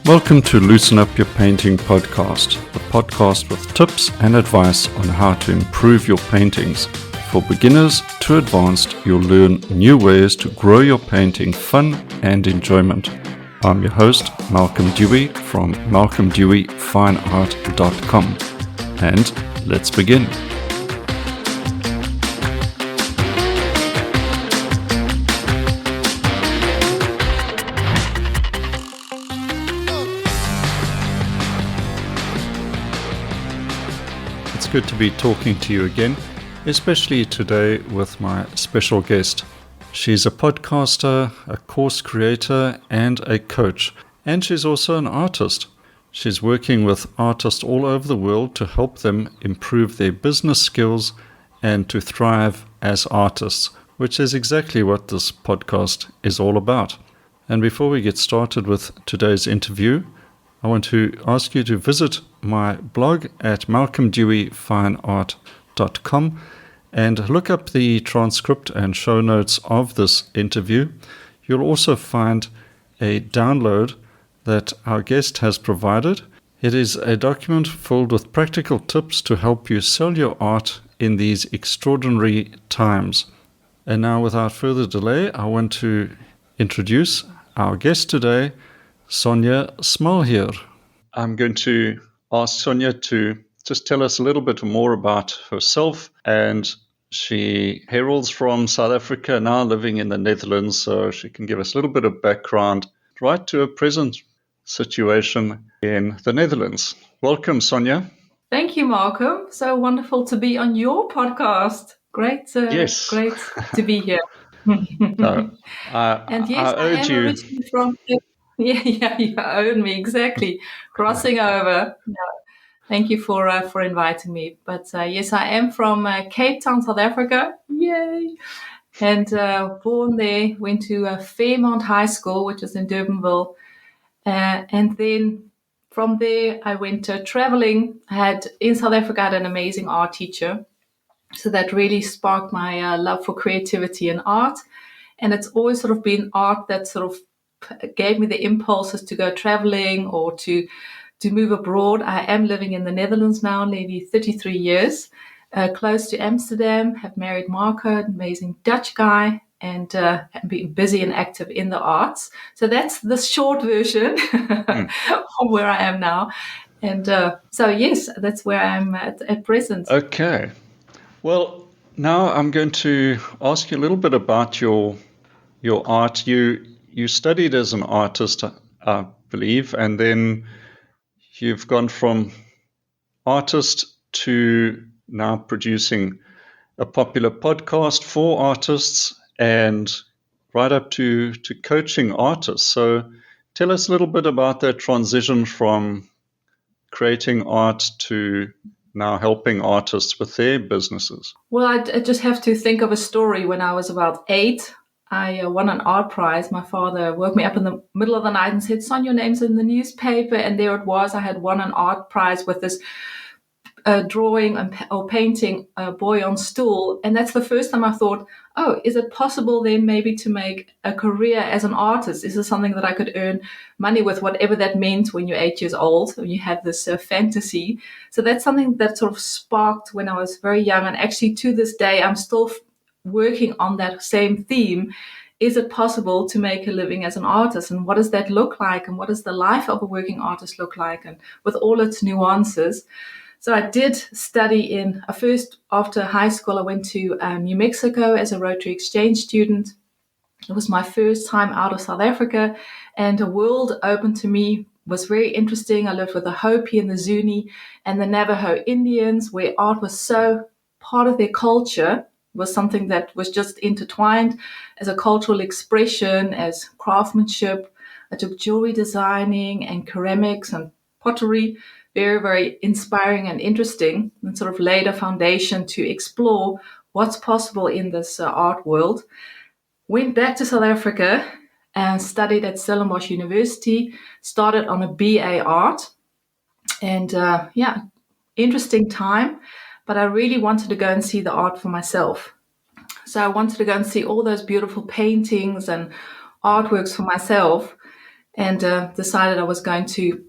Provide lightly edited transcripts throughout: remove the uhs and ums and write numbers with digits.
Welcome to Loosen Up Your Painting podcast, the podcast with tips and advice on how to improve your paintings. For beginners to advanced, you'll learn new ways to grow your painting fun and enjoyment. I'm your host, Malcolm Dewey from malcolmdeweyfineart.com. And let's begin. It's good to be talking to you again, especially today with my special guest. She's a podcaster, a course creator, and a coach, and she's also an artist. She's working with artists all over the world to help them improve their business skills and to thrive as artists, which is exactly what this podcast is all about. And before we get started with today's interview, I want to ask you to visit my blog at malcolmdeweyfineart.com and look up the transcript and show notes of this interview. You'll also find a download that our guest has provided. It is a document filled with practical tips to help you sell your art in these extraordinary times. And now, without further delay, I want to introduce our guest today, Sonja Smalheer. I'm going to ask Sonja to just tell us a little bit more about herself. And she hails from South Africa, now living in the Netherlands, so she can give us a little bit of background right to her present situation in the Netherlands. Welcome, Sonja. Thank you, Malcolm. So wonderful to be on your podcast. Great, Yes. Great to be here. No, And yes, I am you. originally from. Yeah, you own me exactly. Crossing over. No, thank you for inviting me. But yes, I am from Cape Town, South Africa. Yay! And born there. Went to Fairmount High School, which is in Durbanville, and then from there I went traveling. In South Africa, I had an amazing art teacher, so that really sparked my love for creativity and art. And it's always sort of been art that sort of gave me the impulses to go traveling or to move abroad. I am living in the Netherlands now, nearly 33 years, close to Amsterdam, have married Marco, an amazing Dutch guy, and been busy and active in the arts. So that's the short version of where I am now. And so, yes, that's where I'm at present. Okay. Well, now I'm going to ask you a little bit about your art. You studied as an artist, I believe, and then you've gone from artist to now producing a popular podcast for artists and right up to coaching artists. So tell us a little bit about that transition from creating art to now helping artists with their businesses. Well, I just have to think of a story. When I was about 8, I won an art prize. My father woke me up in the middle of the night and said, "Son, your name's in the newspaper." And there it was. I had won an art prize with this drawing or painting a boy on stool. And that's the first time I thought, oh, is it possible then maybe to make a career as an artist? Is this something that I could earn money with, whatever that meant when you're 8 years old, when you have this fantasy? So that's something that sort of sparked when I was very young. And actually to this day, I'm still working on that same theme. Is it possible to make a living as an artist? And what does that look like? And what does the life of a working artist look like? And with all its nuances. So I did study first after high school, I went to New Mexico as a Rotary Exchange student. It was my first time out of South Africa, and a world opened to me. It was very interesting. I lived with the Hopi and the Zuni and the Navajo Indians, where art was so part of their culture, was something that was just intertwined as a cultural expression, as craftsmanship. I took jewelry designing and ceramics and pottery. Very, very inspiring and interesting, and sort of laid a foundation to explore what's possible in this art world. Went back to South Africa and studied at Stellenbosch University, started on a BA art. And interesting time, but I really wanted to go and see the art for myself. So I wanted to go and see all those beautiful paintings and artworks for myself. and decided I was going to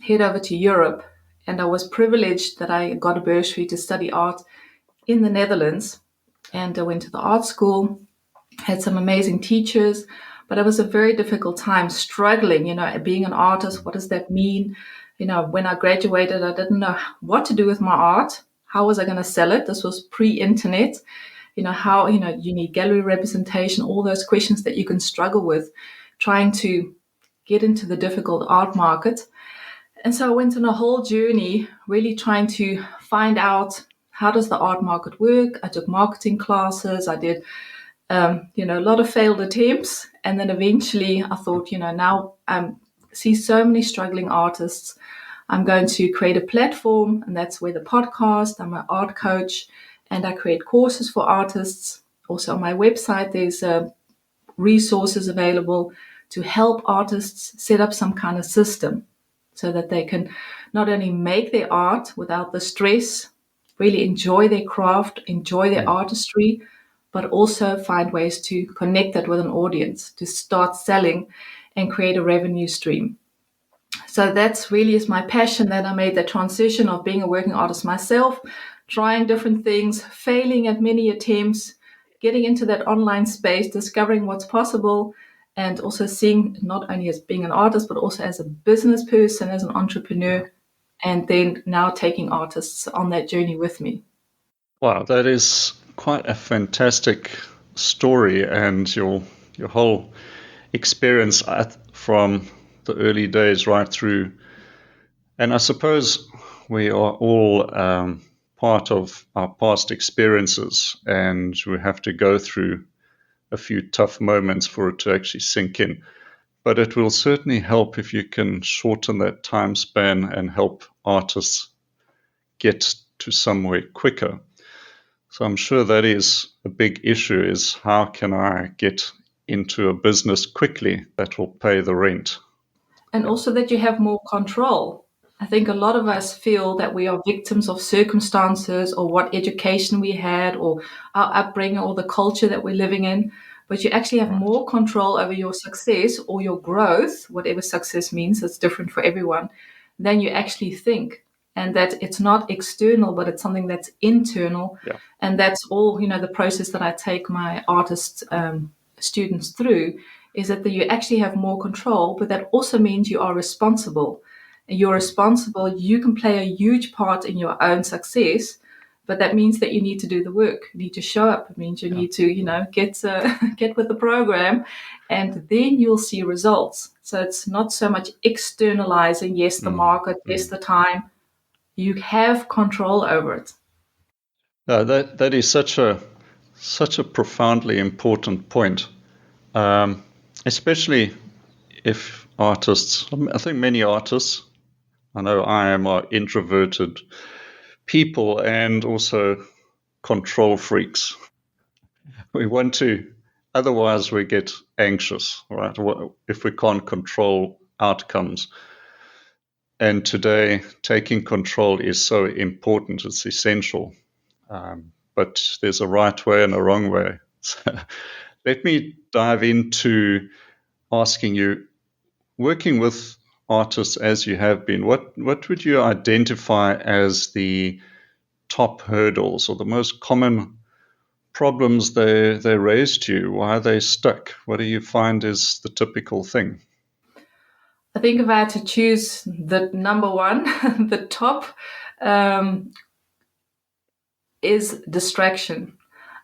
head over to Europe. And I was privileged that I got a bursary to study art in the Netherlands. And I went to the art school, had some amazing teachers, but it was a very difficult time struggling, being an artist. What does that mean? When I graduated, I didn't know what to do with my art. How was I going to sell it? This was pre-internet. How, you need gallery representation, all those questions that you can struggle with trying to get into the difficult art market. And so I went on a whole journey, really trying to find out how does the art market work. I took marketing classes. I did, a lot of failed attempts. And then eventually I thought, now I see so many struggling artists. I'm going to create a platform, and that's where the podcast, I'm an art coach, and I create courses for artists. Also on my website, there's resources available to help artists set up some kind of system so that they can not only make their art without the stress, really enjoy their craft, enjoy their artistry, but also find ways to connect that with an audience, to start selling and create a revenue stream. So that's really is my passion, that I made the transition of being a working artist myself, trying different things, failing at many attempts, getting into that online space, discovering what's possible, and also seeing not only as being an artist, but also as a business person, as an entrepreneur, and then now taking artists on that journey with me. Wow, that is quite a fantastic story, and your whole experience from the early days right through. And I suppose we are all part of our past experiences, and we have to go through a few tough moments for it to actually sink in. But it will certainly help if you can shorten that time span and help artists get to somewhere quicker. So I'm sure that is a big issue, is how can I get into a business quickly that will pay the rent? And also that you have more control. I think a lot of us feel that we are victims of circumstances or what education we had or our upbringing or the culture that we're living in. But you actually have Right. more control over your success or your growth, whatever success means, it's different for everyone, than you actually think. And that it's not external, but it's something that's internal. Yeah. And that's all, the process that I take my artist students through is that you actually have more control, but that also means you are responsible. You're responsible, you can play a huge part in your own success, but that means that you need to do the work. You need to show up. It means you need to, get get with the program, and then you'll see results. So it's not so much externalizing, yes, the market, yes, the time. You have control over it. That is such a profoundly important point, um, especially if artists. I think many artists. I know I am are introverted people and also control freaks. We want to, otherwise we get anxious, right? If we can't control outcomes. And today, taking control is so important. It's essential. But there's a right way and a wrong way. So let me dive into asking you, working with artists as you have been, what would you identify as the top hurdles or the most common problems they raise to you? Why are they stuck? What do you find is the typical thing? I think if I had to choose the number one, the top, um, is distraction.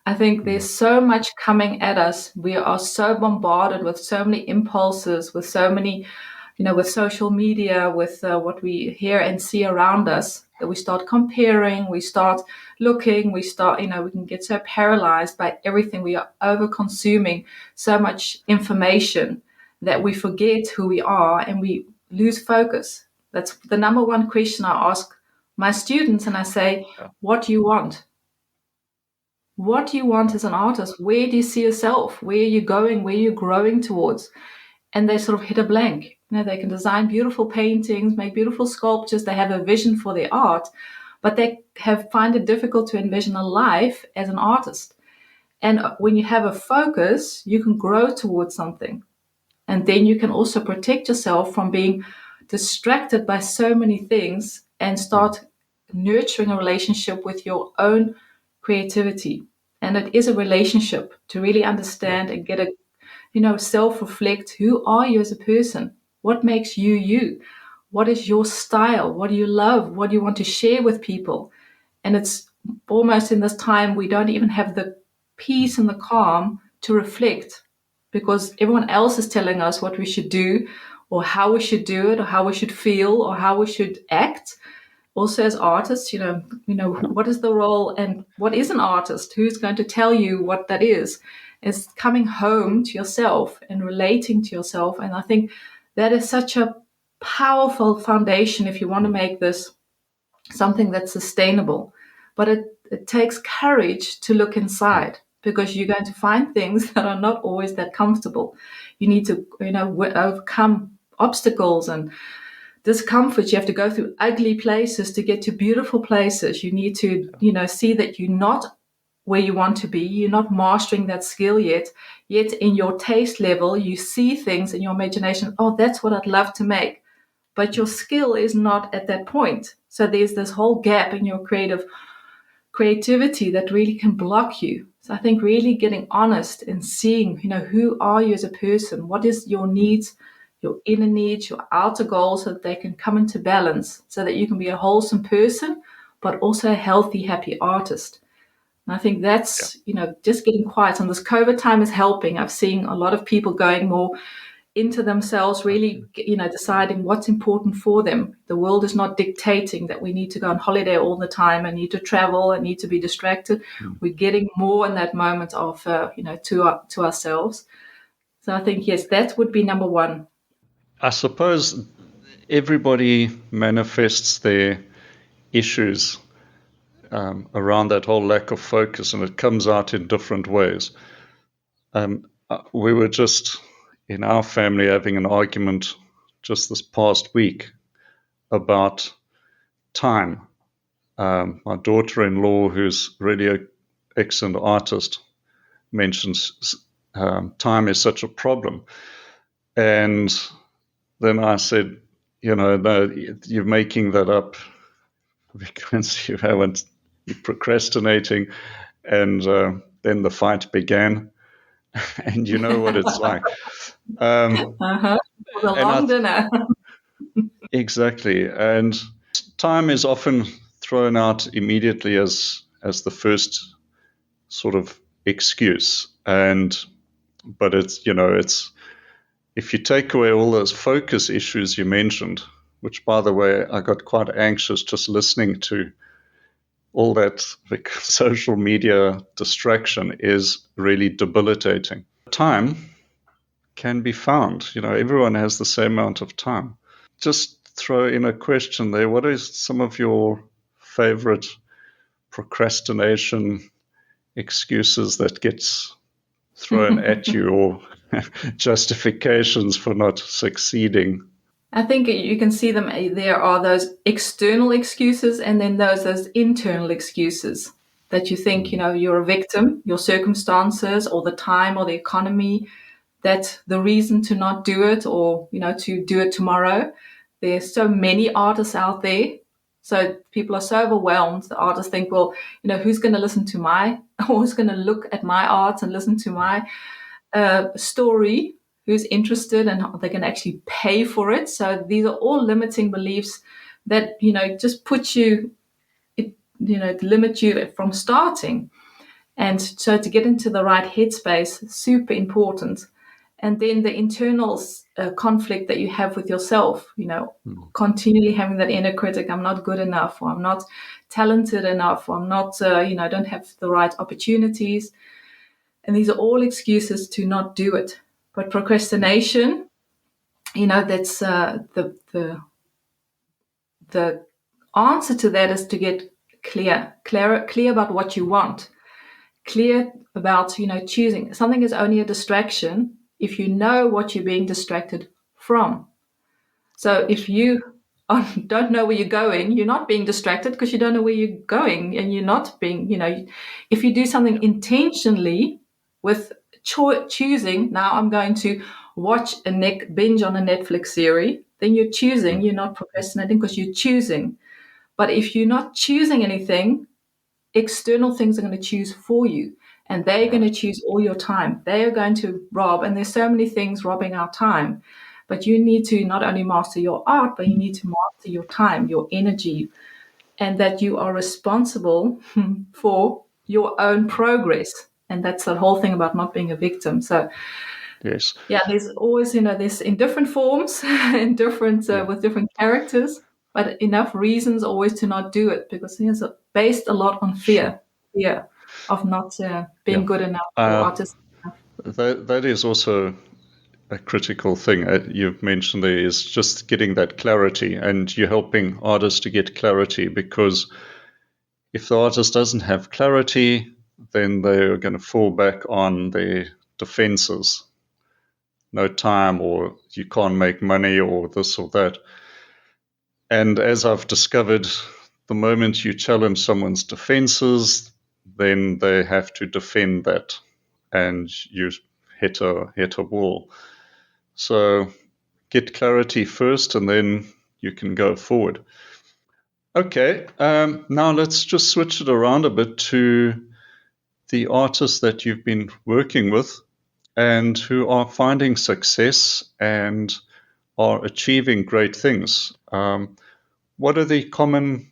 I think Mm. there's so much coming at us. We are so bombarded with so many impulses, with so many, with social media, with what we hear and see around us, that we start comparing, we start looking, we start, we can get so paralyzed by everything. We are over consuming so much information that we forget who we are and we lose focus. That's the number one question I ask my students. And I say, Yeah. what do you want? What do you want as an artist? Where do you see yourself? Where are you going? Where are you growing towards? And they sort of hit a blank. They can design beautiful paintings, make beautiful sculptures. They have a vision for their art, but they find it difficult to envision a life as an artist. And when you have a focus, you can grow towards something. And then you can also protect yourself from being distracted by so many things and start nurturing a relationship with your own creativity. And it is a relationship to really understand and get a, self-reflect. Who are you as a person? What makes you you? What is your style? What do you love? What do you want to share with people? And it's almost in this time we don't even have the peace and the calm to reflect, because everyone else is telling us what we should do or how we should do it or how we should feel or how we should act. Also as artists, what is the role and what is an artist? Who's going to tell you what that is? It's coming home to yourself and relating to yourself. And I think that is such a powerful foundation if you want to make this something that's sustainable. But it takes courage to look inside, because you're going to find things that are not always that comfortable. You need to, overcome obstacles and discomfort. You have to go through ugly places to get to beautiful places. You need to, see that you're not where you want to be. You're not mastering that skill yet. Yet in your taste level, you see things in your imagination. Oh, that's what I'd love to make. But your skill is not at that point. So there's this whole gap in your creativity that really can block you. So I think really getting honest and seeing, who are you as a person? What is your needs, your inner needs, your outer goals, so that they can come into balance, so that you can be a wholesome person, but also a healthy, happy artist. And I think that's, just getting quiet. And this COVID time is helping. I've seen a lot of people going more into themselves, really, deciding what's important for them. The world is not dictating that we need to go on holiday all the time and need to travel and need to be distracted. We're getting more in that moment of, to ourselves. So I think, yes, that would be number one. I suppose everybody manifests their issues around that whole lack of focus, and it comes out in different ways. We were just in our family having an argument just this past week about time. My daughter-in-law, who's really an excellent artist, mentions time is such a problem. And then I said, no, you're making that up because you're procrastinating. And then the fight began. And you know what it's like. It was a long dinner. Exactly. And time is often thrown out immediately as the first sort of excuse. But it's if you take away all those focus issues you mentioned, which, by the way, I got quite anxious just listening to all that social media distraction is really debilitating. Time can be found. Everyone has the same amount of time. Just throw in a question there. What is some of your favorite procrastination excuses that gets thrown at you, or justifications for not succeeding? I think you can see them. There are those external excuses and then those internal excuses that you think, you're a victim, your circumstances or the time or the economy, that's the reason to not do it, or, to do it tomorrow. There's so many artists out there. So people are so overwhelmed. The artists think, well, who's going to listen to or who's going to look at my art and listen to my story? Who's interested and they can actually pay for it. So these are all limiting beliefs that, just put limit you from starting. And so to get into the right headspace, super important. And then the internal conflict that you have with yourself, continually having that inner critic, I'm not good enough, or I'm not talented enough, or I'm not, I don't have the right opportunities. And these are all excuses to not do it. But procrastination, that's the answer to that is to get clear about what you want, clear about choosing. Something is only a distraction if you know what you're being distracted from. So if you don't know where you're going, you're not being distracted because you don't know where you're going, and you're not being, if you do something intentionally with choosing, now I'm going to watch binge on a Netflix series, then you're choosing, you're not procrastinating because you're choosing. But if you're not choosing anything, external things are going to choose for you. And they're going to choose all your time. They are going to rob, and there's so many things robbing our time. But you need to not only master your art, but you need to master your time, your energy, and that you are responsible for your own progress. And that's the whole thing about not being a victim. So, Yes. yeah, there's always, there's in different forms, in different Yeah. with different characters, but enough reasons always to not do it because it's based a lot on Sure. fear of not Yeah. being good enough or artistic enough. That is also a critical thing you've mentioned there is just getting that clarity, and you're helping artists to get clarity, because if the artist doesn't have clarity, then they're going to fall back on their defenses. No time, or you can't make money, or this or that. And as I've discovered, the moment you challenge someone's defenses, then they have to defend that, and you hit a wall. So get clarity first, and then you can go forward. Okay, now let's just switch it around a bit to the artists that you've been working with and who are finding success and are achieving great things. What are the common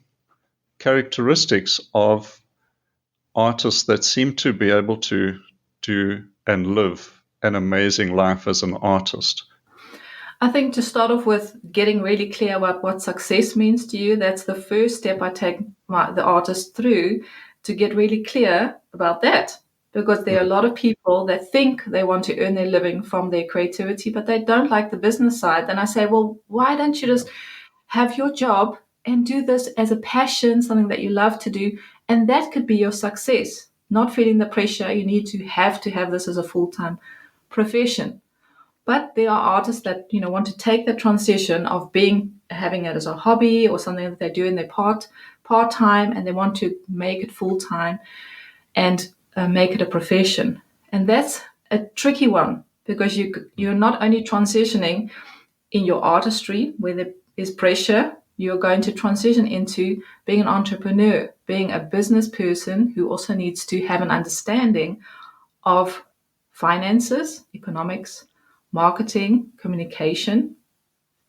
characteristics of artists that seem to be able to do and live an amazing life as an artist? I think to start off with getting really clear about what success means to you, that's the first step I take the artist through to get really clear about that. Because there are a lot of people that think they want to earn their living from their creativity, but they don't like the business side. Then I say, well, why don't you just have your job and do this as a passion, something that you love to do? And that could be your success, not feeling the pressure you need to have this as a full-time profession. But there are artists that want to take the transition of having it as a hobby or something that they do in their part time, and they want to make it full time and make it a profession. And that's a tricky one because you're not only transitioning in your artistry where there is pressure. You're going to transition into being an entrepreneur, being a business person who also needs to have an understanding of finances, economics, marketing, communication,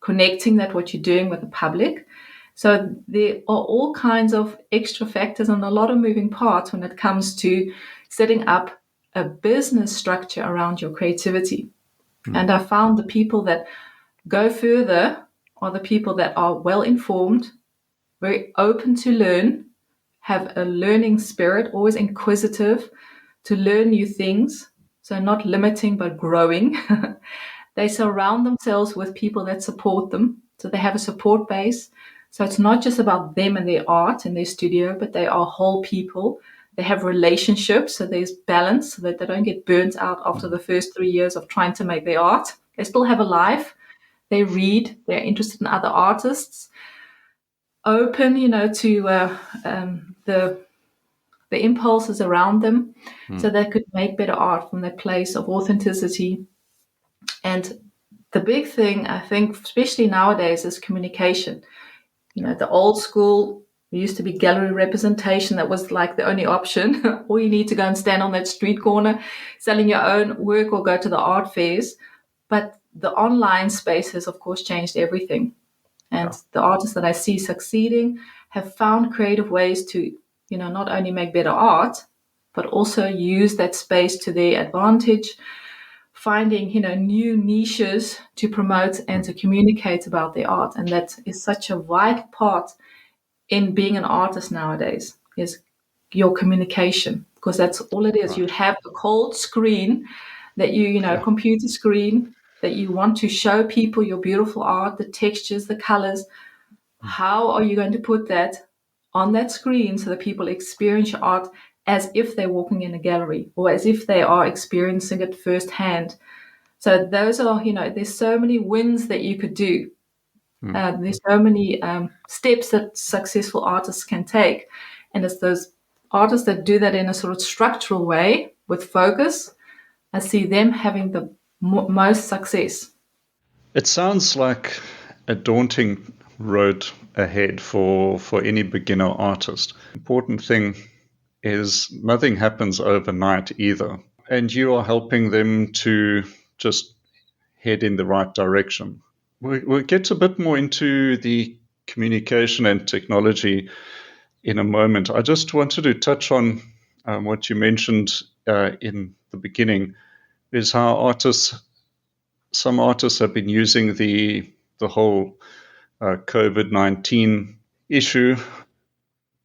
connecting that what you're doing with the public. So there are all kinds of extra factors and a lot of moving parts when it comes to setting up a business structure around your creativity. And I found the people that go further are the people that are well informed, very open to learn, have a learning spirit, always inquisitive to learn new things. So not limiting, but growing. They surround themselves with people that support them. So they have a support base. So it's not just about them and their art and their studio, but they are whole people. They have relationships. So there's balance so that they don't get burnt out after the first 3 years of trying to make their art. They still have a life. They read. They're interested in other artists. Open, to the impulses around them, so they could make better art from that place of authenticity. And the big thing, I think, especially nowadays, is communication. The old school, there used to be gallery representation. That was like the only option. Or you need to go and stand on that street corner selling your own work or go to the art fairs. But the online space has, of course, changed everything. And the artists that I see succeeding have found creative ways to, not only make better art, but also use that space to their advantage, finding, new niches to promote and to communicate about their art. And that is such a vital part in being an artist nowadays, is your communication, because that's all it is. Right. You have a cold screen that computer screen that you want to show people your beautiful art, the textures, the colors. How are you going to put that on that screen so that people experience your art as if they're walking in a gallery or as if they are experiencing it firsthand? So those are, there's so many wins that you could do. There's so many steps that successful artists can take. And it's those artists that do that in a sort of structural way with focus I see them having the most success. It sounds like a daunting road ahead for any beginner artist. Important thing is nothing happens overnight either. And you are helping them to just head in the right direction. We'll get a bit more into the communication and technology in a moment. I just wanted to touch on what you mentioned in the beginning, is how some artists have been using the whole COVID-19 issue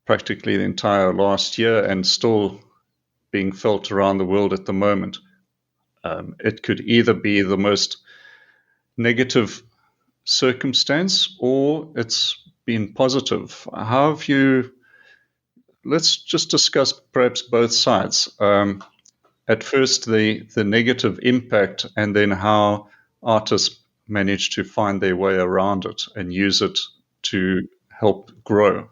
practically the entire last year and still being felt around the world at the moment. It could either be the most negative circumstance or it's been positive. How have you? Let's just discuss perhaps both sides. At first, the negative impact, and then how artists manage to find their way around it and use it to help grow.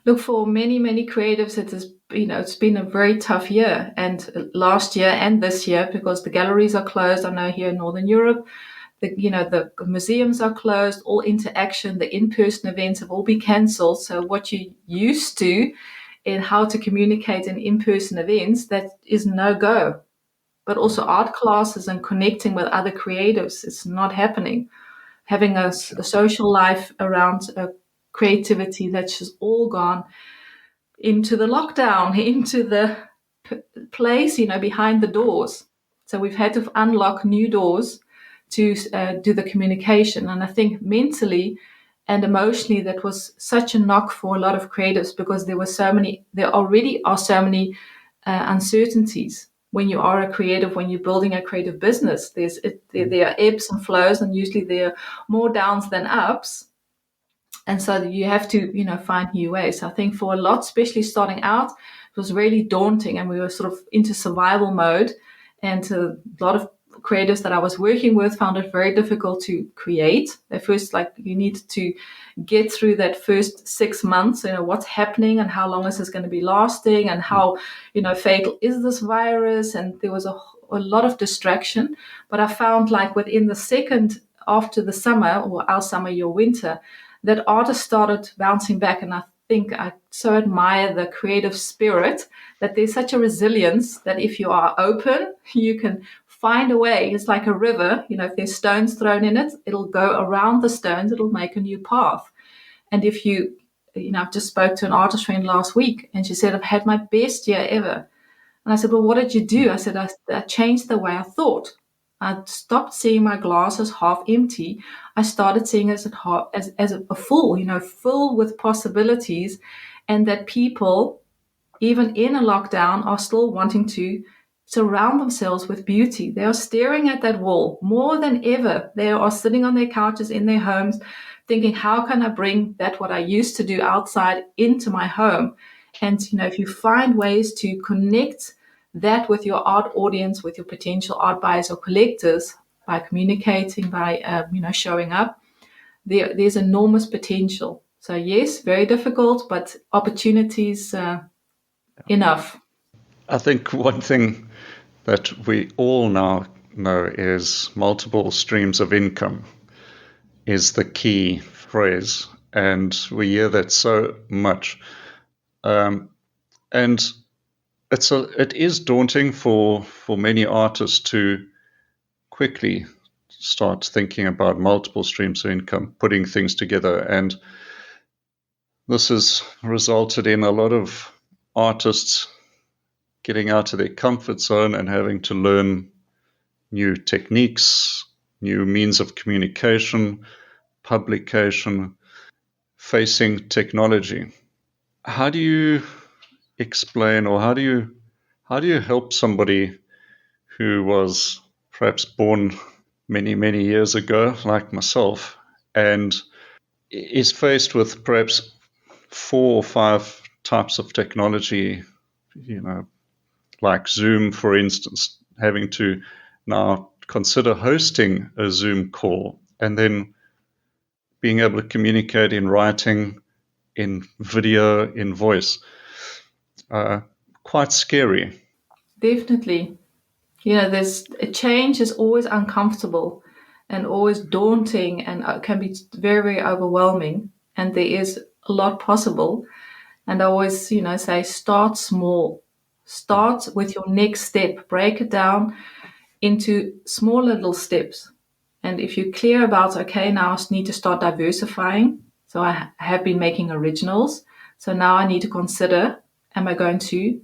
Look, for many, many creatives, it's been a very tough year, and last year and this year, because the galleries are closed. I know here in Northern Europe, the museums are closed, all interaction, the in-person events have all been cancelled. So what you used to in how to communicate in in-person events, that is no go. But also art classes and connecting with other creatives, it's not happening. Having a social life around creativity, that's just all gone into the lockdown, into the place, behind the doors. So we've had to unlock new doors to do the communication. And I think mentally and emotionally, that was such a knock for a lot of creatives, because there already are so many uncertainties. When you are a creative, when you're building a creative business, there are ebbs and flows, and usually there are more downs than ups. And so you have to find new ways. I think for a lot, especially starting out, it was really daunting, and we were sort of into survival mode. And a lot of creatives that I was working with found it very difficult to create. At first, like, you need to get through that first 6 months, what's happening and how long is this going to be lasting, and how fatal is this virus. And there was a lot of distraction. But I found, like, within the second, after the summer, or our summer, your winter, that artists started bouncing back. And I think I so admire the creative spirit, that there's such a resilience that if you are open, you can find a way. It's like a river, if there's stones thrown in it, it'll go around the stones, it'll make a new path. And if I've just spoke to an artist friend last week, and she said, I've had my best year ever. And I said, well, what did you do? I said, I changed the way I thought. I stopped seeing my glass as half empty. I started seeing it as a full, full with possibilities, and that people, even in a lockdown, are still wanting to surround themselves with beauty. They are staring at that wall more than ever. They are sitting on their couches in their homes thinking, how can I bring that, what I used to do outside, into my home? And, if you find ways to connect that with your art audience, with your potential art buyers or collectors, by communicating, by, showing up, there's enormous potential. So yes, very difficult, but opportunities enough. I think one thing that we all now know is multiple streams of income is the key phrase, and we hear that so much. And it is daunting for many artists to quickly start thinking about multiple streams of income, putting things together. And this has resulted in a lot of artists getting out of their comfort zone and having to learn new techniques, new means of communication, publication, facing technology. How do you explain, or how do you help somebody who was perhaps born many, many years ago, like myself, and is faced with perhaps 4 or 5 types of technology, like Zoom, for instance, having to now consider hosting a Zoom call and then being able to communicate in writing, in video, in voice. Quite scary. Definitely. There's a change is always uncomfortable and always daunting and can be very, very overwhelming. And there is a lot possible. And I always, say start small. Start with your next step. Break it down into smaller little steps. And if you're clear about, okay, now I need to start diversifying. So I have been making originals. So now I need to consider, am I going to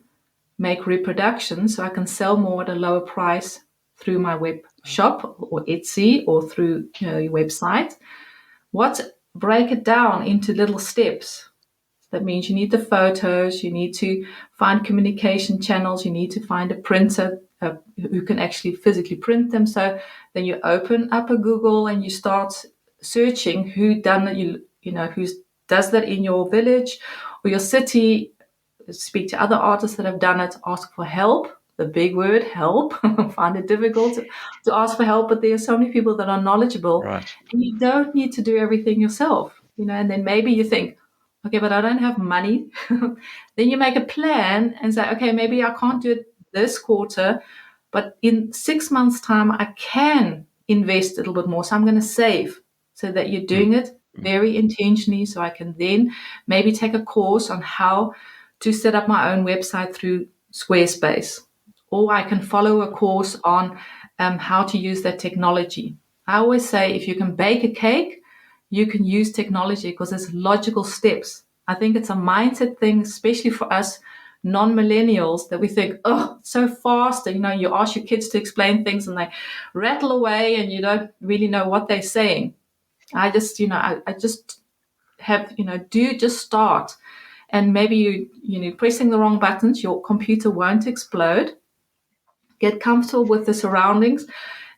make reproductions so I can sell more at a lower price through my web shop or Etsy or through your website? Break it down into little steps. That means you need the photos, you need to find communication channels, you need to find a printer who can actually physically print them. So then you open up a Google and you start searching who done it, who does that in your village or your city. Speak to other artists that have done it, ask for help. The big word, help. Find it difficult to ask for help, but there are so many people that are knowledgeable, Right. and you don't need to do everything yourself. And then maybe you think, okay, but I don't have money. Then you make a plan and say, okay, maybe I can't do it this quarter, but in 6 months' time, I can invest a little bit more. So I'm going to save so that you're Mm. doing it very intentionally. So I can then maybe take a course on how to set up my own website through Squarespace, or I can follow a course on how to use that technology. I always say if you can bake a cake, you can use technology because it's logical steps. I think it's a mindset thing, especially for us non-millennials, that we think, oh, it's so fast. And, you ask your kids to explain things and they rattle away and you don't really know what they're saying. I just, I just have, just start. And maybe pressing the wrong buttons, your computer won't explode. Get comfortable with the surroundings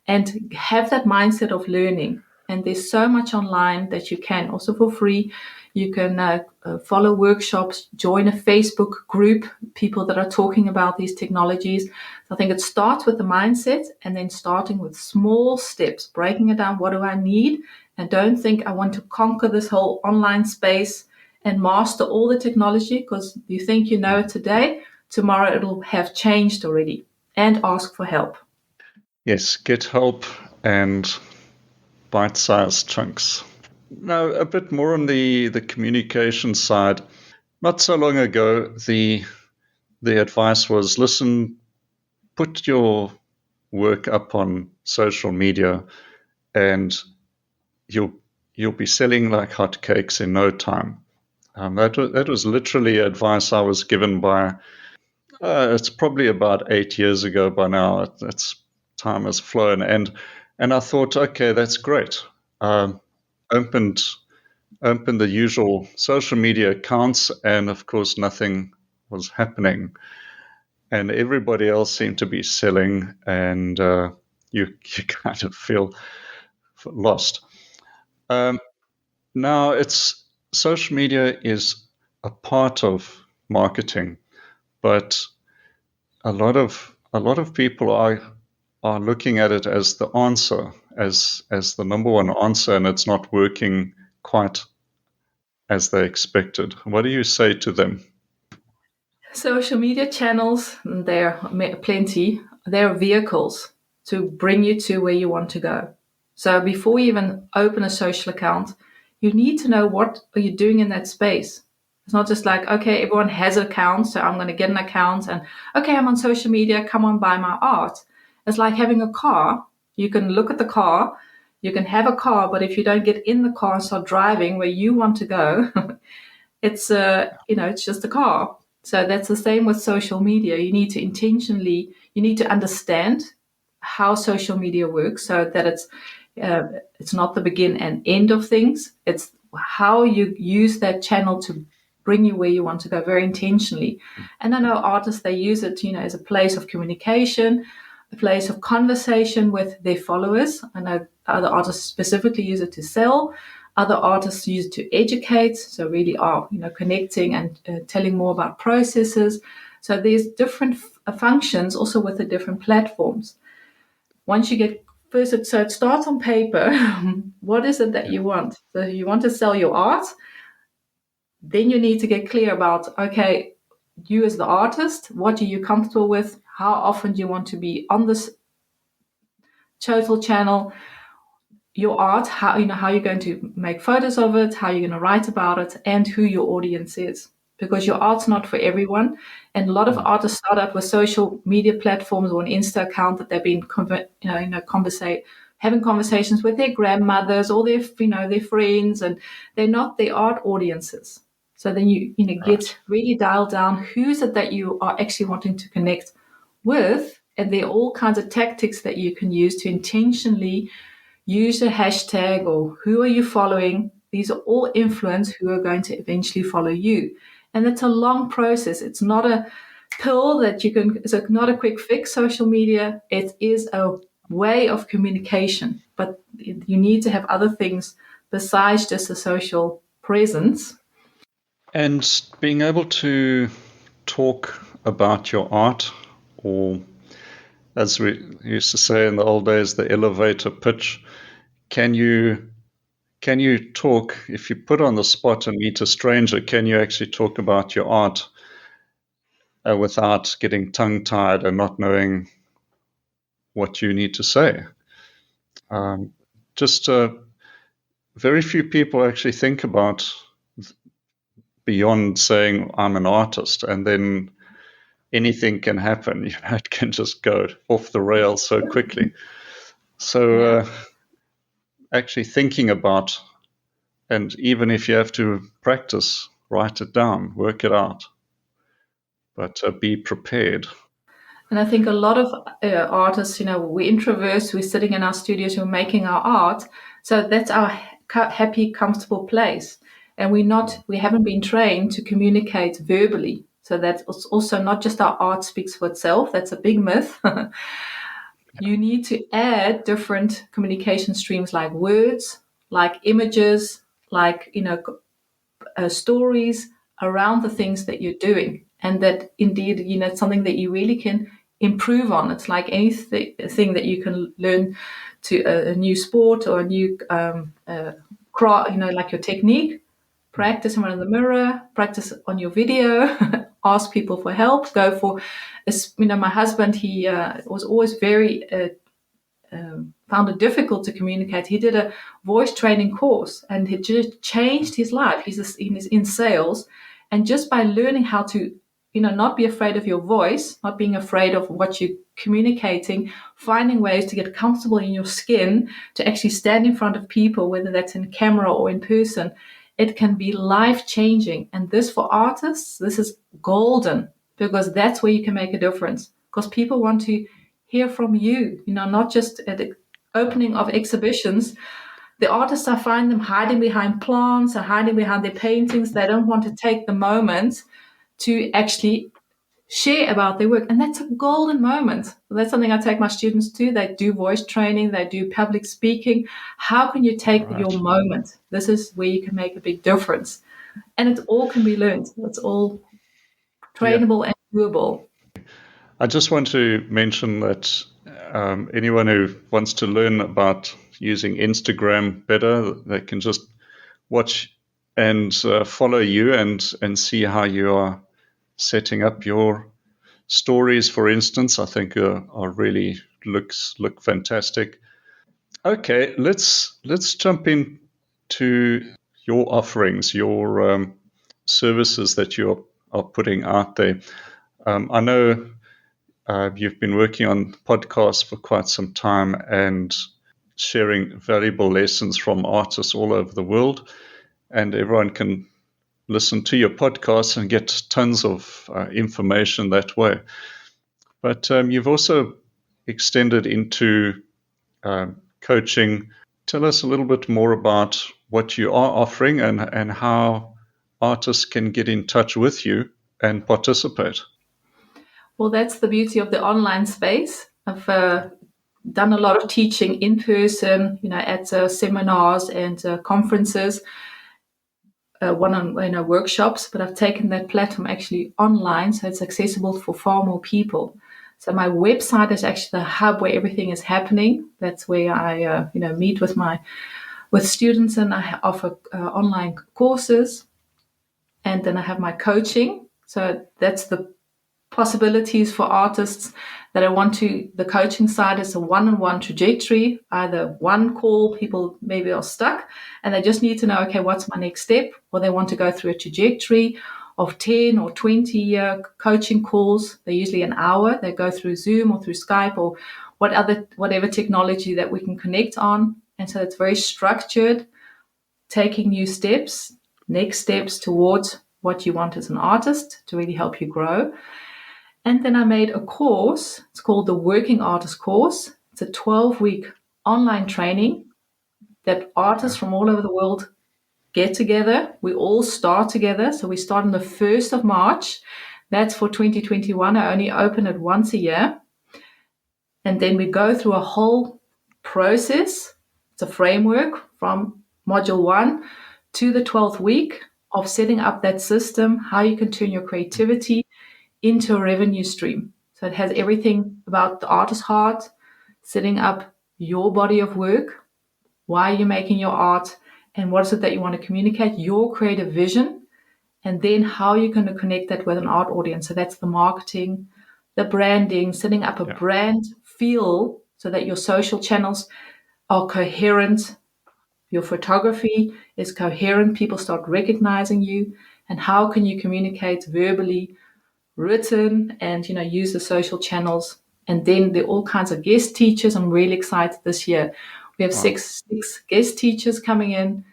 and have that mindset of learning. And there's so much online that you can also for free. You can follow workshops, join a Facebook group, people that are talking about these technologies. So I think it starts with the mindset and then starting with small steps, breaking it down. What do I need? And don't think I want to conquer this whole online space and master all the technology, because you think you know it today, tomorrow it'll have changed already. And ask for help. Yes, get help and bite-sized chunks. Now, a bit more on the communication side. Not so long ago, the advice was, listen, put your work up on social media, and you'll be selling like hotcakes in no time. That was literally advice I was given by. It's probably about 8 years ago by now. It's time has flown, and I thought, okay, that's great. Opened opened the usual social media accounts, and of course, nothing was happening. And everybody else seemed to be selling, and you kind of feel lost. Now, it's social media is a part of marketing, but a lot of people are looking at it as the answer, as the number one answer, and it's not working quite as they expected. What do you say to them? Social media channels, there are plenty. They're vehicles to bring you to where you want to go. So before you even open a social account, you need to know what are you doing in that space. It's not just like, okay, everyone has an account, so I'm going to get an account and, okay, I'm on social media, come on, buy my art. It's like having a car. You can look at the car, you can have a car, but if you don't get in the car and start driving where you want to go, it's just a car. So that's the same with social media. You need to understand how social media works so that it's not the begin and end of things. It's how you use that channel to bring you where you want to go very intentionally. And I know artists, they use it, as a place of communication, a place of conversation with their followers. I know other artists specifically use it to sell. Other artists use it to educate, so really are connecting and telling more about processes. So there's different functions also with the different platforms. Once you get first, so it starts on paper. What is it that Yeah. you want? So you want to sell your art, then you need to get clear about, okay, you as the artist, what are you comfortable with? how often you want to be on this total channel, your art, how you're going to make photos of it, how you're going to write about it, and who your audience is. Because your art's not for everyone. And a lot of artists start out with social media platforms or an Insta account that they've been having conversations with their grandmothers or their friends, and they're not their art audiences. So then you get really dialed down who's it that you are actually wanting to connect with, and there are all kinds of tactics that you can use to intentionally use a hashtag or who are you following. These are all influence who are going to eventually follow you. And it's a long process. It's not a pill that you can, it's not a quick fix, social media. It is a way of communication, but you need to have other things besides just a social presence. And being able to talk about your art, or as we used to say in the old days, the elevator pitch, can you talk, if you put on the spot and meet a stranger, can you actually talk about your art without getting tongue-tied and not knowing what you need to say? Just very few people actually think about beyond saying I'm an artist, and then anything can happen. It can just go off the rails so quickly. So actually thinking about, and even if you have to practice, write it down, work it out, but be prepared. And I think a lot of artists, we're introverts, we're sitting in our studios, we're making our art. So that's our happy, comfortable place. And we haven't been trained to communicate verbally. So that's also not just our art speaks for itself. That's a big myth. You need to add different communication streams like words, like images, like, stories around the things that you're doing. And that indeed, it's something that you really can improve on. It's like anything that you can learn to a new sport or a new craft, like your technique. Practice in front of the mirror, practice on your video, ask people for help, go for, my husband, he was always very found it difficult to communicate. He did a voice training course, and it just changed his life. He's in sales, and just by learning how to, not be afraid of your voice, not being afraid of what you're communicating, finding ways to get comfortable in your skin, to actually stand in front of people, whether that's in camera or in person, it can be life changing. And this, for artists, this is golden, because that's where you can make a difference. Because people want to hear from you, not just at the opening of exhibitions. The artists, I find them hiding behind plants and hiding behind their paintings. They don't want to take the moment to actually share about their work. And that's a golden moment. That's something I take my students to. They do voice training, they do public speaking. How can you take your moment? This is where you can make a big difference. And it all can be learned. It's all trainable and doable. I just want to mention that anyone who wants to learn about using Instagram better, they can just watch and follow you and see how you are setting up your stories, for instance. I think are really look fantastic. Okay, let's jump into your offerings, your services that you are putting out there. I know you've been working on podcasts for quite some time and sharing valuable lessons from artists all over the world, and everyone can listen to your podcast and get tons of information that way. But you've also extended into coaching. Tell us a little bit more about what you are offering and how artists can get in touch with you and participate. Well, that's the beauty of the online space. I've done a lot of teaching in person, at seminars and conferences, one-on-one workshops, but I've taken that platform actually online, so it's accessible for far more people. So my website is actually the hub where everything is happening. That's where I, meet with students, and I offer online courses, and then I have my coaching. So that's the possibilities for artists that I want the coaching side is a one-on-one trajectory, either one call, people maybe are stuck and they just need to know, okay, what's my next step? Or they want to go through a trajectory of 10 or 20 coaching calls. They're usually an hour. They go through Zoom or through Skype or whatever technology that we can connect on. And so it's very structured, taking new steps, next steps towards what you want as an artist to really help you grow. And then I made a course. It's called the Working Artist Course. It's a 12-week online training that artists from all over the world get together. We all start together. So we start on the 1st of March. That's for 2021. I only open it once a year. And then we go through a whole process. It's a framework from module 1 to the 12th week of setting up that system, how you can turn your creativity into a revenue stream. So it has everything about the artist's heart, setting up your body of work, why you're making your art, and what is it that you want to communicate, your creative vision, and then how you're going to connect that with an art audience. So that's the marketing, the branding, setting up a brand feel so that your social channels are coherent, your photography is coherent, people start recognizing you, and how can you communicate verbally, written, and use the social channels. And then there are all kinds of guest teachers. I'm really excited this year. We have six guest teachers coming in.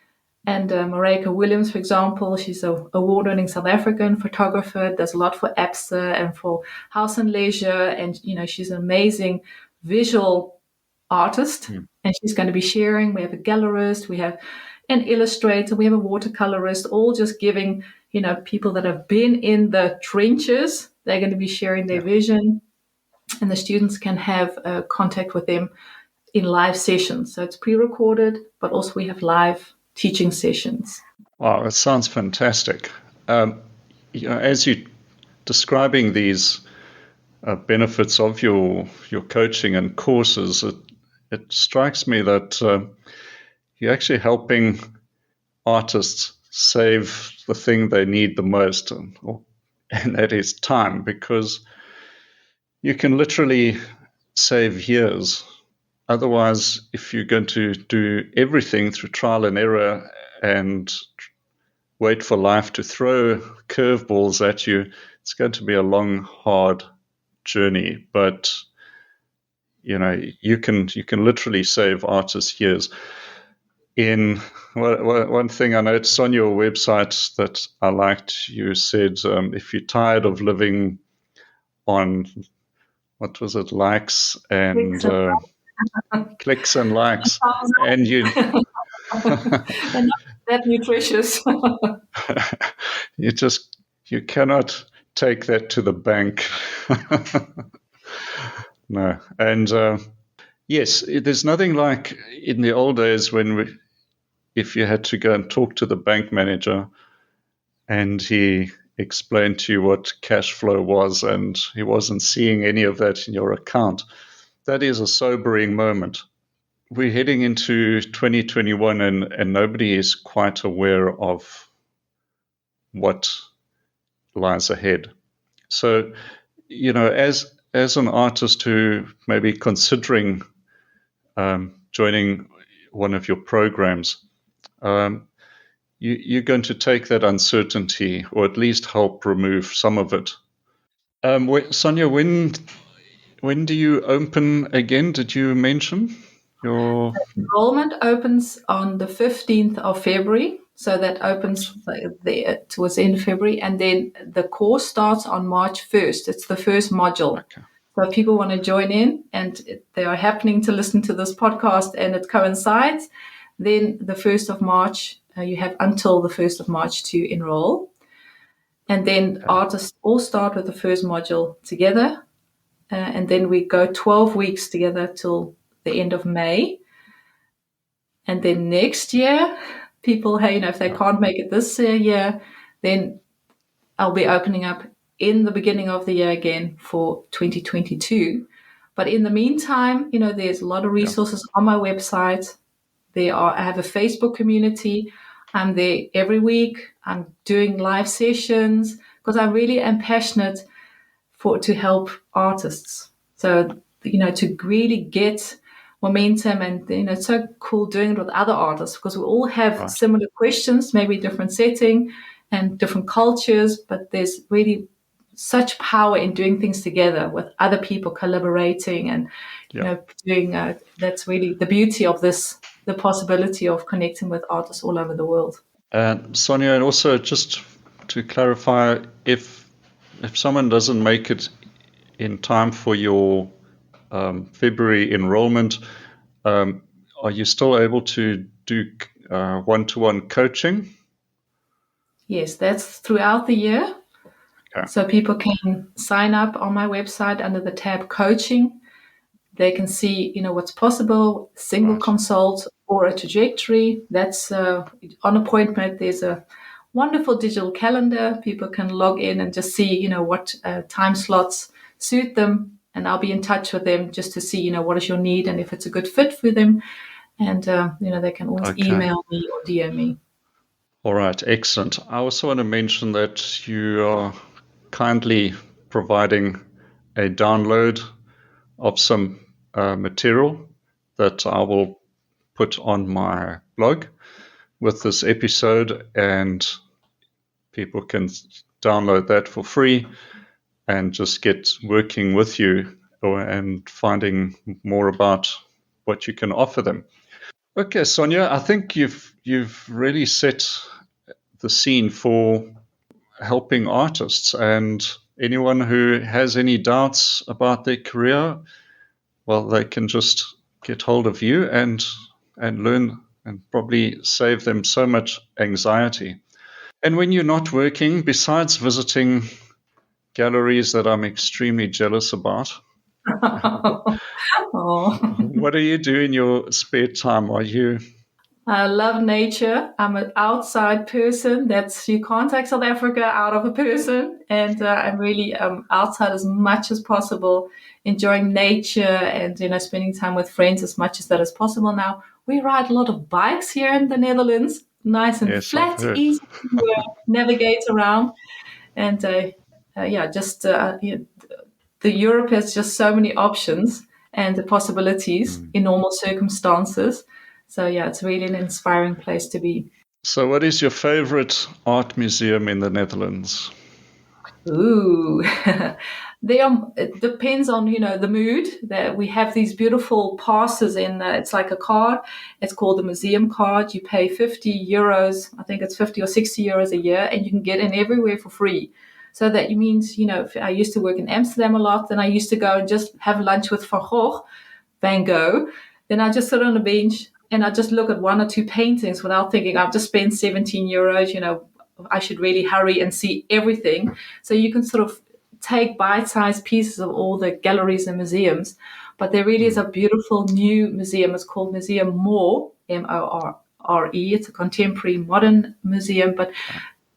And Marika Williams, for example, she's an award-winning South African photographer, does a lot for APSA and for House and Leisure. And, she's an amazing visual artist. And she's going to be sharing. We have a gallerist, we have an illustrator, we have a watercolorist, all just giving, people that have been in the trenches. They're going to be sharing their vision. And the students can have contact with them in live sessions. So it's pre-recorded, but also we have live teaching sessions. Wow, it sounds fantastic. As you're describing these benefits of your coaching and courses, it strikes me that you're actually helping artists save the thing they need the most, and that is time, because you can literally save years. Otherwise, if you're going to do everything through trial and error and wait for life to throw curveballs at you, it's going to be a long, hard journey. But you can literally save artists years. In one thing I noticed on your website that I liked, you said if you're tired of living on, what was it, likes and clicks and likes, and you They're not that nutritious. you cannot take that to the bank. No. And yes, there's nothing like in the old days when if you had to go and talk to the bank manager and he explained to you what cash flow was and he wasn't seeing any of that in your account. That is a sobering moment. We're heading into 2021 and nobody is quite aware of what lies ahead. So, as an artist who may be considering joining one of your programs, you're going to take that uncertainty or at least help remove some of it. Sonja, when do you open again? Did you mention your Enrollment opens on the 15th of February. So that opens towards the end of February. And then the course starts on March 1st. It's the first module. Okay. So if people want to join in and they are happening to listen to this podcast and it coincides, then the 1st of March, you have until the 1st of March to enroll. And then artists all start with the first module together. And then we go 12 weeks together till the end of May. And then next year, people, if they can't make it this year, then I'll be opening up in the beginning of the year again for 2022. But in the meantime, there's a lot of resources on my website. I have a Facebook community. I'm there every week. I'm doing live sessions because I really am passionate to help artists. So, to really get momentum, and, it's so cool doing it with other artists because we all have Right. similar questions, maybe different setting and different cultures, but there's really such power in doing things together with other people collaborating and, Yeah. doing, that's really the beauty of this, the possibility of connecting with artists all over the world. And Sonja, and also just to clarify, if someone doesn't make it in time for your February enrollment, um, are you still able to do one-to-one coaching? Yes, that's throughout the year. Okay. So people can sign up on my website under the tab coaching. They can see, what's possible, single Right. consult or a trajectory. That's on appointment. There's a wonderful digital calendar. People can log in and just see, what time slots suit them. And I'll be in touch with them just to see, what is your need and if it's a good fit for them. And, they can always Okay. email me or DM me. All right. Excellent. I also want to mention that you are kindly providing a download of some material that I will put on my blog with this episode, and people can download that for free and just get working with you and finding more about what you can offer them. Okay, Sonja, I think you've really set the scene for helping artists, and anyone who has any doubts about their career, well, they can just get hold of you and learn and probably save them so much anxiety. And when you're not working, besides visiting galleries that I'm extremely jealous about, Oh. what do you do in your spare time? Are you I love nature. I'm an outside person. That's you can't take South Africa out of a person, and I'm really outside as much as possible, enjoying nature and spending time with friends as much as that is possible. Now we ride a lot of bikes here in the Netherlands, nice and Yes, I've flat, heard. easy to navigate around, and just the Europe has just so many options and the possibilities Mm. in normal circumstances. So yeah, it's really an inspiring place to be. So, what is your favorite art museum in the Netherlands? Ooh, it depends on the mood. That we have these beautiful passes in. It's like a card. It's called the museum card. You pay €50. I think it's 50 or €60 a year, and you can get in everywhere for free. So that means if I used to work in Amsterdam a lot, then I used to go and just have lunch with Van Gogh. Then I just sit on a bench and I just look at one or two paintings without thinking I've just spent €17. I should really hurry and see everything. So you can sort of take bite-sized pieces of all the galleries and museums. But there really is Mm. a beautiful new museum. It's called Museum More, More. It's a contemporary modern museum, but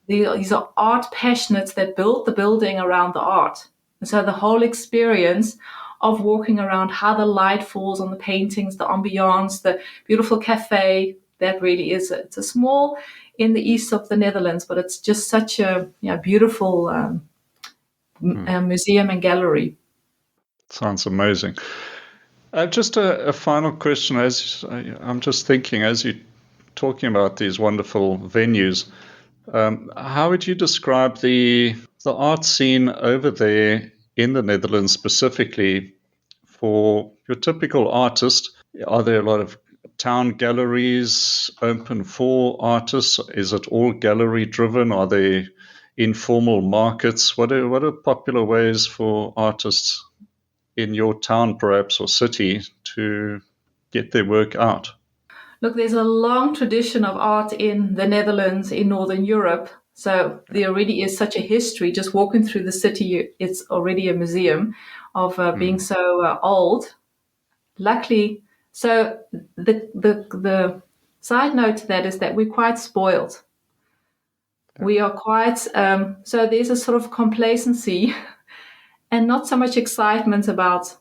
these are art passionates that build the building around the art. And so the whole experience of walking around, how the light falls on the paintings, the ambiance, the beautiful cafe, that really is it's a small in the east of the Netherlands, but it's just such a beautiful Mm. museum and gallery. Sounds amazing. Just a final question. I'm just thinking, as you're talking about these wonderful venues, how would you describe the art scene over there in the Netherlands specifically for your typical artist? Are there a lot of town galleries open for artists? Is it all gallery driven? Are there informal markets? What are popular ways for artists in your town, perhaps, or city to get their work out? Look, there's a long tradition of art in the Netherlands, in Northern Europe. So there already is such a history. Just walking through the city, it's already a museum of being Mm. so old. Luckily, so the side note to that is that we're quite spoiled. We are quite so there's a sort of complacency and not so much excitement about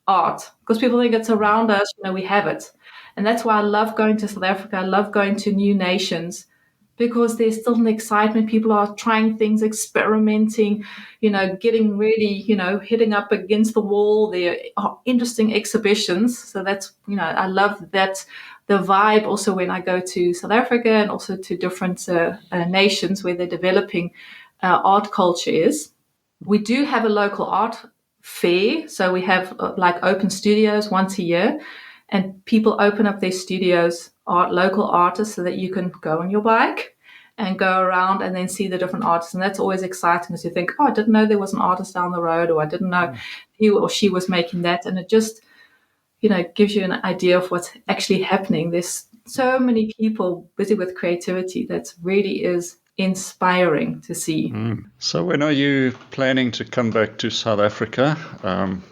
art because people think it's around us. We have it, and that's why I love going to South Africa. I love going to new nations because there's still an excitement. People are trying things, experimenting, getting really, hitting up against the wall. There are interesting exhibitions. So that's, I love that. The vibe also when I go to South Africa and also to different nations where they're developing art culture is. We do have a local art fair. So we have like open studios once a year, and people open up their studios, local artists, so that you can go on your bike and go around and then see the different artists. And that's always exciting because you think, oh, I didn't know there was an artist down the road, or I didn't know he or she was making that. And it just, gives you an idea of what's actually happening. There's so many people busy with creativity that really is inspiring to see. So when are you planning to come back to South Africa?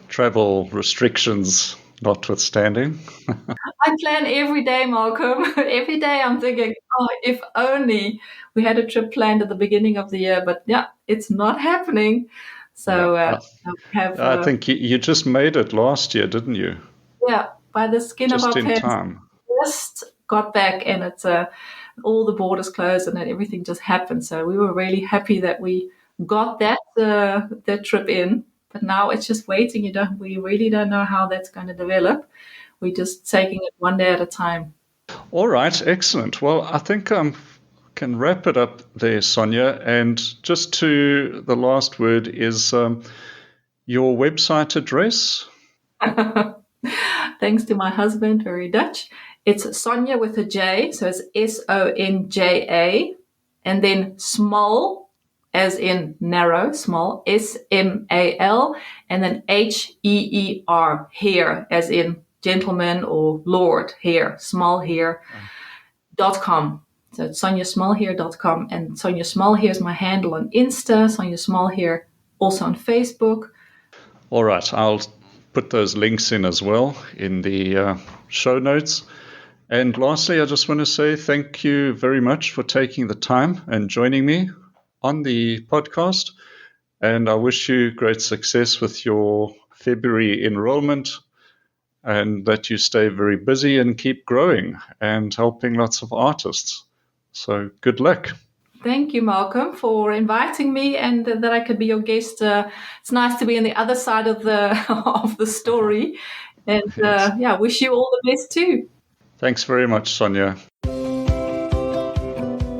Travel restrictions notwithstanding. I plan every day, Malcolm. Every day I'm thinking, oh, if only we had a trip planned at the beginning of the year, but yeah, it's not happening. So Yeah. I think you just made it last year, didn't you? Yeah, by the skin of Just our in pants, time. just got back, and it's all the borders closed, and then everything just happened. So we were really happy that we got that trip in. But now it's just waiting. We really don't know how that's going to develop. We're just taking it one day at a time. All right, excellent. Well, I think can wrap it up there, Sonja. And just to the last word is your website address. Thanks to my husband, very Dutch. It's Sonja with a J, so it's Sonja, and then small, as in narrow, small, Smal, and then Heer, Heer, as in gentleman or lord, Heer, Smalheer.com. So it's SonjaSmalheer.com, and Sonja Smalheer is my handle on Insta, Sonja Smalheer also on Facebook. All right, I'll put those links in as well in the show notes. And lastly, I just want to say thank you very much for taking the time and joining me on the podcast. And I wish you great success with your February enrollment, and that you stay very busy and keep growing and helping lots of artists. So good luck. Thank you, Malcolm, for inviting me, and that I could be your guest. It's nice to be on the other side of the of the story, and Yes. wish you all the best too. Thanks very much, Sonja.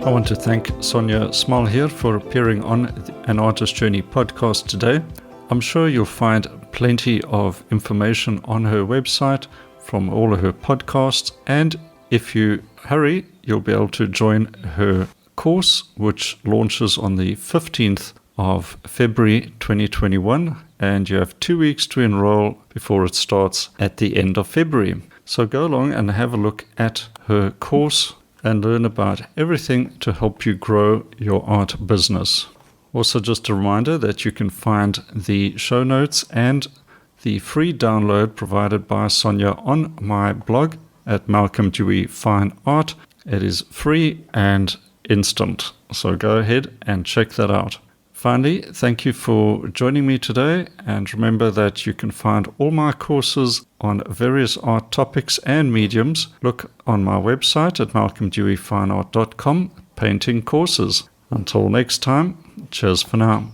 I want to thank Sonja Smalheer for appearing on an Artist Journey podcast today. I'm sure you'll find plenty of information on her website from all of her podcasts, and if you hurry, you'll be able to join her course, which launches on the 15th of February 2021, and you have 2 weeks to enroll before it starts at the end of February. So go along and have a look at her course and learn about everything to help you grow your art business. Also, just a reminder that you can find the show notes and the free download provided by Sonja on my blog at Malcolm Dewey Fine Art. It is free and instant, so go ahead and check that out. Finally, thank you for joining me today, and remember that you can find all my courses on various art topics and mediums. Look on my website at malcolmdeweyfineart.com, painting courses. Until next time, cheers for now.